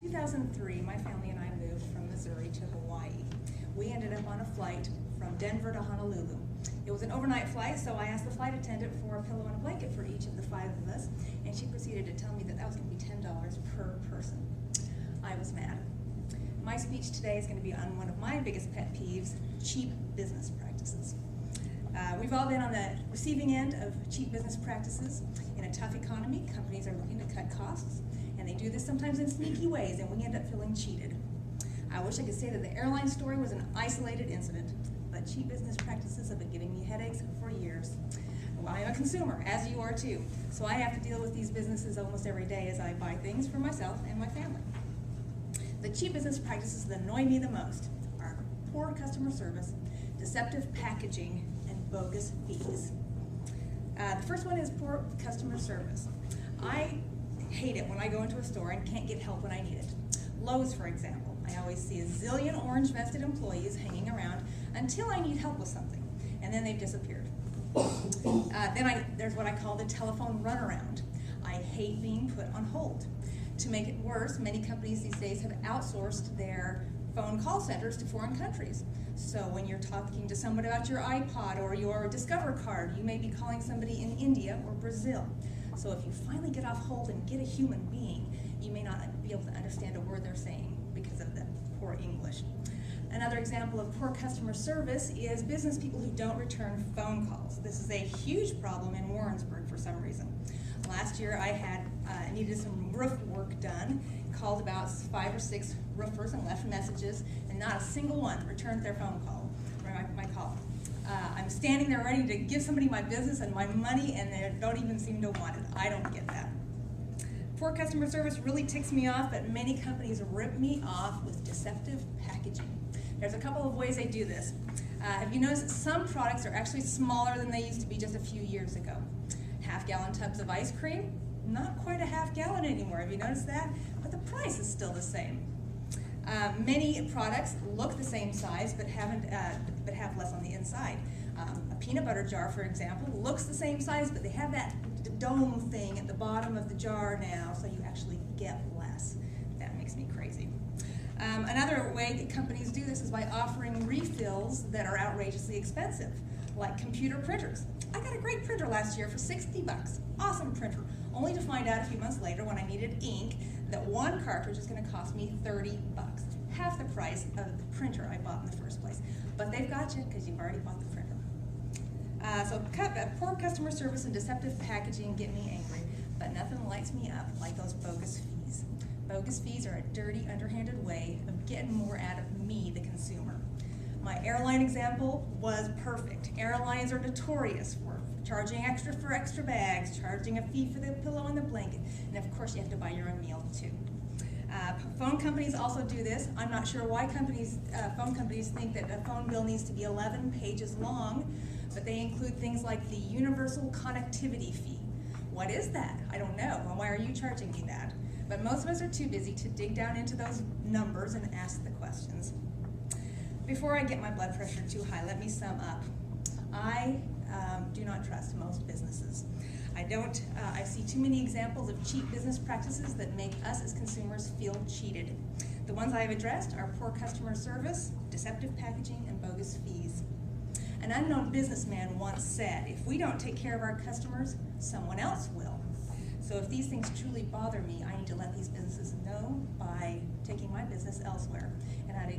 2003, my family and I moved from Missouri to Hawaii. We ended up on a flight from Denver to Honolulu. It was an overnight flight, so I asked the flight attendant for a pillow and a blanket for each of the 5 of us, and she proceeded to tell me that was going to be $10 per person. I was mad. My speech today is going to be on one of my biggest pet peeves, cheap business practices. We've all been on the receiving end of cheap business practices. In a tough economy, companies are looking to cut costs, and they do this sometimes in sneaky ways, and we end up feeling cheated. I wish I could say that the airline story was an isolated incident, but cheap business practices have been giving me headaches for years. Well, I'm a consumer, as you are too, so I have to deal with these businesses almost every day as I buy things for myself and my family. The cheap business practices that annoy me the most are poor customer service, deceptive packaging, and bogus fees. The first one is poor customer service. I hate it when I go into a store and can't get help when I need it. Lowe's, for example. I always see a zillion orange-vested employees hanging around until I need help with something, and then they've disappeared. There's what I call the telephone runaround. I hate being put on hold. To make it worse, many companies these days have outsourced their phone call centers to foreign countries. So when you're talking to someone about your iPod or your Discover card, you may be calling somebody in India or Brazil. So if you finally get off hold and get a human being, you may not be able to understand a word they're saying because of the poor English. Another example of poor customer service is business people who don't return phone calls. This is a huge problem in Warrensburg for some reason. Last year I needed some roof work done, called about 5 or 6 roofers and left messages, and not a single one returned their phone call, or my call. I'm standing there ready to give somebody my business and my money, and they don't even seem to want it. I don't get that. Poor customer service really ticks me off, but many companies rip me off with deceptive packaging. There's a couple of ways they do this. Have you noticed that some products are actually smaller than they used to be just a few years ago? Half-gallon tubs of ice cream, not quite a half gallon anymore. Have you noticed that? But the price is still the same. Many products look the same size, but have less on the inside. A peanut butter jar, for example, looks the same size, but they have that dome thing at the bottom of the jar now, so you actually get less. That makes me crazy. Another way that companies do this is by offering refills that are outrageously expensive, like computer printers. I got a great printer last year for 60 bucks. Awesome printer. Only to find out a few months later when I needed ink that one cartridge is going to cost me 30 bucks. Half the price of the printer I bought in the first place. But they've got you because you've already bought the printer. Poor customer service and deceptive packaging get me angry, but nothing lights me up like those bogus fees. Bogus fees are a dirty, underhanded way of getting more out of me, the consumer. My airline example was perfect. Airlines are notorious for charging extra for extra bags, charging a fee for the pillow and the blanket, and of course you have to buy your own meal too. Phone companies also do this. I'm not sure why phone companies think that a phone bill needs to be 11 pages long, but they include things like the universal connectivity fee. What is that? I don't know. Well, why are you charging me that? But most of us are too busy to dig down into those numbers and ask the questions. Before I get my blood pressure too high, let me sum up. I do not trust most businesses. I see too many examples of cheap business practices that make us as consumers feel cheated. The ones I have addressed are poor customer service, deceptive packaging, and bogus fees. An unknown businessman once said, if we don't take care of our customers, someone else will. So if these things truly bother me, I need to let these businesses know by taking my business elsewhere. And I'd